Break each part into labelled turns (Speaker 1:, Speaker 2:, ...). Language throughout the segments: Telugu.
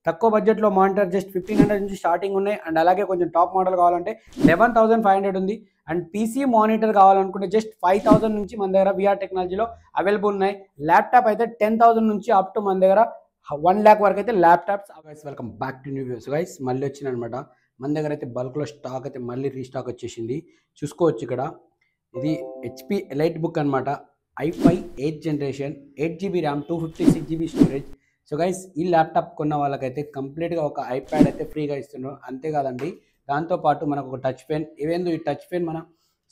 Speaker 1: తక్కువ బడ్జెట్లో మానిటర్ జస్ట్ 1500 నుంచి స్టార్టింగ్ ఉన్నాయి. అండ్ అలాగే కొంచెం టాప్ మోడల్ కావాలంటే 11,500 ఉంది. అండ్ పీసీ మానిటర్ కావాలనుకుంటే జస్ట్ 5,000 నుంచి మన దగ్గర విఆర్ టెక్నాలజీలో అవైలబుల్ ఉన్నాయి. ల్యాప్టాప్ అయితే 10,000 నుంచి అప్ టు మన దగ్గర 1 lakh వరకు అయితే laptops. Guys welcome back to new videos. Guys మళ్ళీ వచ్చింది అనమాట. మన దగ్గర అయితే బల్క్లో స్టాక్ అయితే మళ్ళీ రీస్టాక్ వచ్చేసింది. చూసుకోవచ్చు ఇక్కడ. ఇది HP ఎలైట్ బుక్ అనమాట. i5 8th generation, 8GB RAM, 256GB storage. So guys ఈ ల్యాప్టాప్ కొన్న వాళ్ళకైతే కంప్లీట్గా ఒక ఐప్యాడ్ అయితే ఫ్రీగా ఇస్తున్నారు. అంతేకాదండి, దాంతోపాటు మనకు ఒక టచ్ పెన్. ఇవేందో ఈ టచ్ పెన్ మన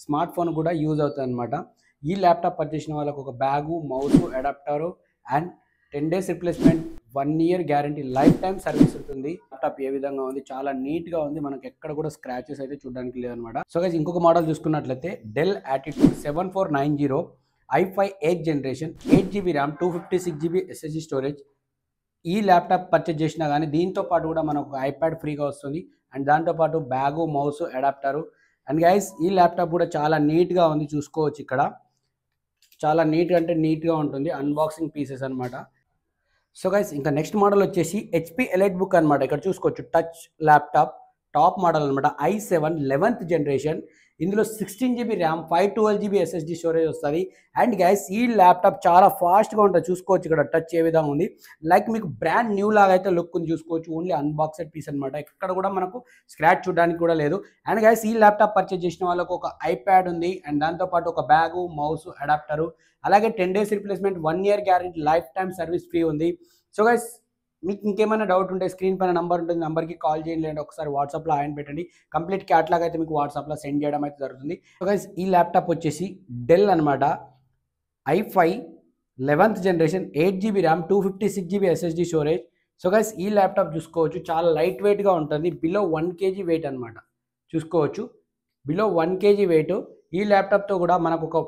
Speaker 1: స్మార్ట్ ఫోన్ కూడా యూజ్ అవుతుంది అనమాట. ఈ ల్యాప్టాప్ పర్చేసిన వాళ్ళకు ఒక bag, mouse, adapter and 10 days replacement, 1 year guarantee, life time service ఉంటుంది. ల్యాప్టాప్ ఏ విధంగా ఉంది, చాలా నీట్గా ఉంది. మనకి ఎక్కడ కూడా స్క్రాచెస్ అయితే చూడడానికి లేదనమాట. సో గైస్ ఇంకొక మోడల్ చూసుకున్నట్లయితే Dell Latitude 7490, i5 8th generation, 8GB RAM, 256GB SSD storage. ఈ ల్యాప్టాప్ పర్చేజ్ చేసినా కానీ దీంతో పాటు కూడా మనకు ఒక ఐప్యాడ్ ఫ్రీగా వస్తుంది. అండ్ దాంతోపాటు bag, mouse, adapter. And guys ఈ ల్యాప్టాప్ కూడా చాలా నీట్గా ఉంది. చూసుకోవచ్చు ఇక్కడ. చాలా నీట్గా అంటే నీట్గా ఉంటుంది. అన్బాక్సింగ్ పీసెస్ అనమాట. సో గైస్ ఇంకా నెక్స్ట్ మోడల్ వచ్చేసి HP ఎలైట్ బుక్ అనమాట. ఇక్కడ చూసుకోవచ్చు టచ్ ల్యాప్టాప్, టాప్ మోడల్ అనమాట. i7 11th generation. ఇందులో 16GB RAM, 512GB SSD storage వస్తుంది. అండ్ గైస్ ఈ ల్యాప్టాప్ చాలా ఫాస్ట్గా ఉంటుంది. చూసుకోవచ్చు ఇక్కడ టచ్ ఏ విధంగా ఉంది. లైక్ మీకు బ్రాండ్ న్యూ లాగా అయితే లుక్ ఉంది. చూసుకోవచ్చు. ఓన్లీ అన్బాక్సెడ్ పీస్ అనమాట. ఎక్కడ కూడా మనకు స్క్రాచ్ చూడడానికి కూడా లేదు. అండ్ గైస్ ఈ ల్యాప్టాప్ పర్చేజ్ చేసిన వాళ్ళకు ఒక ఐప్యాడ్ ఉంది. అండ్ దాంతోపాటు ఒక బ్యాగు, మౌస్, అడాప్టరు, అలాగే 10 days replacement, 1 year guarantee, life time service free ఉంది. సో గైస్ మీకు ఇంకేమైనా డౌట్ ఉంటే స్క్రీన్ పైన నంబర్ ఉంటుంది. నెంబర్కి కాల్ చేయండి, లేదంటే ఒకసారి వాట్సాప్లో ఆయన పెట్టండి. కంప్లీట్ క్యాట్లాగ్ అయితే మీకు వాట్సాప్లో సెండ్ చేయడం అయితే జరుగుతుంది. సో గైస్ ఈ ల్యాప్టాప్ వచ్చేసి డెల్ అనమాట. i5 11th generation, 8GB RAM, 256GB SSD storage. So guys ఈ ల్యాప్టాప్ చూసుకోవచ్చు. చాలా లైట్ వెయిట్గా ఉంటుంది. బిలో 1 kg వెయిట్ అనమాట. చూసుకోవచ్చు. Below 1 kg weight. ఈ ల్యాప్టాప్తో కూడా మనకు ఒక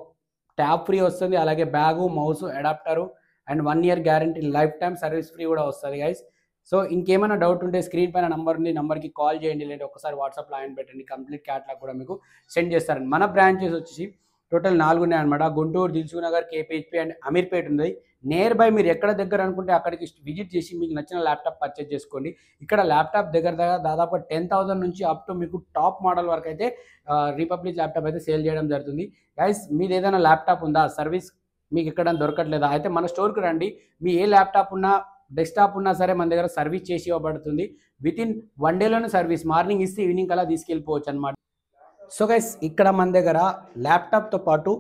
Speaker 1: ట్యాబ్ ఫ్రీ వస్తుంది. అలాగే bag, mouse, adapter and 1 year guarantee, life time service free కూడా వస్తుంది గైస్. సో ఇంకేమైనా డౌట్ ఉంటే స్క్రీన్ పైన నంబర్ ఉంది. నంబర్కి కాల్ చేయండి, లేదంటే ఒకసారి వాట్సాప్లో ఆయన పెట్టండి. కంప్లీట్ క్యాట్లాగ్ కూడా మీకు సెండ్ చేస్తారండి. మన బ్రాంచెస్ వచ్చేసి టోటల్ 4 ఉన్నాయి అనమాట. గుంటూరు, దిల్సుఖ్ నగర్, KPHP అండ్ అమీర్పేట్ ఉంది. నియర్ బై మీరు ఎక్కడ దగ్గర అనుకుంటే అక్కడికి విజిట్ చేసి మీకు నచ్చిన ల్యాప్టాప్ పర్చేజ్ చేసుకోండి. ఇక్కడ ల్యాప్టాప్ దగ్గర దాదాపు 10,000 నుంచి అప్ టు మీకు టాప్ మోడల్ వరకు అయితే రిపబ్లిక్ ల్యాప్టాప్ అయితే సేల్ చేయడం జరుగుతుంది. గైస్ మీది ఏదైనా ల్యాప్టాప్ ఉందా, సర్వీస్ మీకు ఎక్కడ దొరకట్లేదా, అయితే మన స్టోర్కి రండి. మీ ఏ ల్యాప్టాప్ ఉన్నా, డెస్క్టాప్ ఉన్నా సరే మన దగ్గర సర్వీస్ చేసి ఇవ్వబడుతుంది. వితిన్ 1 dayలోనే సర్వీస్. మార్నింగ్ ఇస్తే ఈవినింగ్ అలా తీసుకెళ్ళిపోవచ్చు అనమాట. సో గైస్ ఇక్కడ మన దగ్గర ల్యాప్టాప్తో పాటు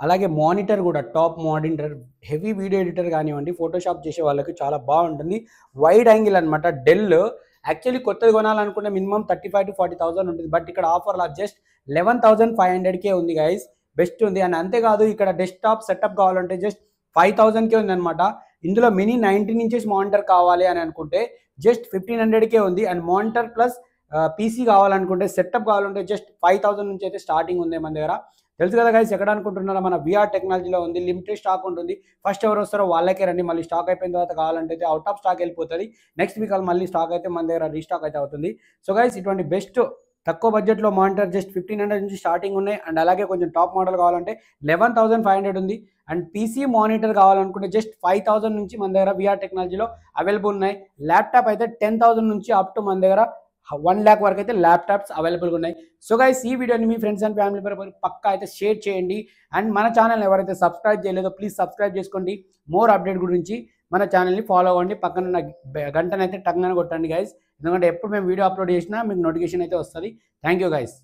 Speaker 1: అలాగే మానిటర్ కూడా top monitor, heavy video editor కానివ్వండి, ఫోటోషాప్ చేసే వాళ్ళకి చాలా బాగుంటుంది. వైడ్ యాంగిల్ అనమాట. డెల్ యాక్చువల్లీ కొత్తది కొనాలనుకుంటే మినిమం 35,000 to 40,000 ఉంటుంది. బట్ ఇక్కడ ఆఫర్లో జస్ట్ 11,500కే ఉంది గైస్. బెస్ట్ ఉంది. అండ్ అంతేకాదు ఇక్కడ డెస్క్టాప్ సెటప్ కావాలంటే జస్ట్ 5,000కే ఉంది అనమాట. ఇందులో మినీ 19 inches మానిటర్ కావాలి అని అనుకుంటే జస్ట్ 1,500కే ఉంది. అండ్ మానిటర్ ప్లస్ పీసీ కావాలనుకుంటే, సెటప్ కావాలంటే జస్ట్ 5,000 నుంచి అయితే స్టార్టింగ్ ఉంది మన దగ్గర. తెలుసు కదా గైస్ ఎక్కడ అనుకుంటున్నారో, మన విఆర్ టెక్నాలజీలో ఉంది. లిమిటెడ్ స్టాక్ ఉంటుంది. ఫస్ట్ ఎవరు వస్తారో వాళ్ళకే రండి. మళ్ళీ స్టాక్ అయిపోయిన తర్వాత కావాలంటే అయితే అవుట్ ఆఫ్ స్టాక్ వెళ్ళిపోతుంది. నెక్స్ట్ వీక్ మళ్ళీ స్టాక్ అయితే మన దగ్గర రీస్టాక్ అయితే అవుతుంది. సో గైస్ ఇటువంటి బెస్ట్ తక్కువ బడ్జెట్లో మానిటర్ జస్ట్ 1,500 నుంచి స్టార్టింగ్ ఉన్నాయి. అండ్ అలాగే కొంచెం టాప్ మోడల్ కావాలంటే 11,500 ఉంది. అండ్ పీసీ మానిటర్ కావాలనుకుంటే జస్ట్ 5,000 నుంచి మన దగ్గర విఆర్ టెక్నాలజీలో అవైలబుల్ ఉన్నాయి. ల్యాప్టాప్ అయితే 10,000 నుంచి అప్ టు మన దగ్గర 1 lakh వరకు అయితే ల్యాప్టాప్స్ అవైలబుల్గా ఉన్నాయి. సో గైస్ ఈ వీడియోని మీ ఫ్రెండ్స్ అండ్ ఫ్యామిలీ మెంబర్ పక్కా అయితే షేర్ చేయండి. అండ్ మన ఛానల్ ఎవరైతే సబ్స్క్రైబ్ చేయలేదో ప్లీజ్ సబ్స్క్రైబ్ చేసుకోండి. మోర్ అప్డేట్ గురించి మన ఛానల్ని ఫాలో అవ్వండి. పక్కన గంటనైతే టంగన కొట్టండి గైస్. ఎందుకంటే ఎప్పుడు మేము వీడియో అప్లోడ్ చేసినా మీకు నోటిఫికేషన్ అయితే వస్తుంది. Thank you guys.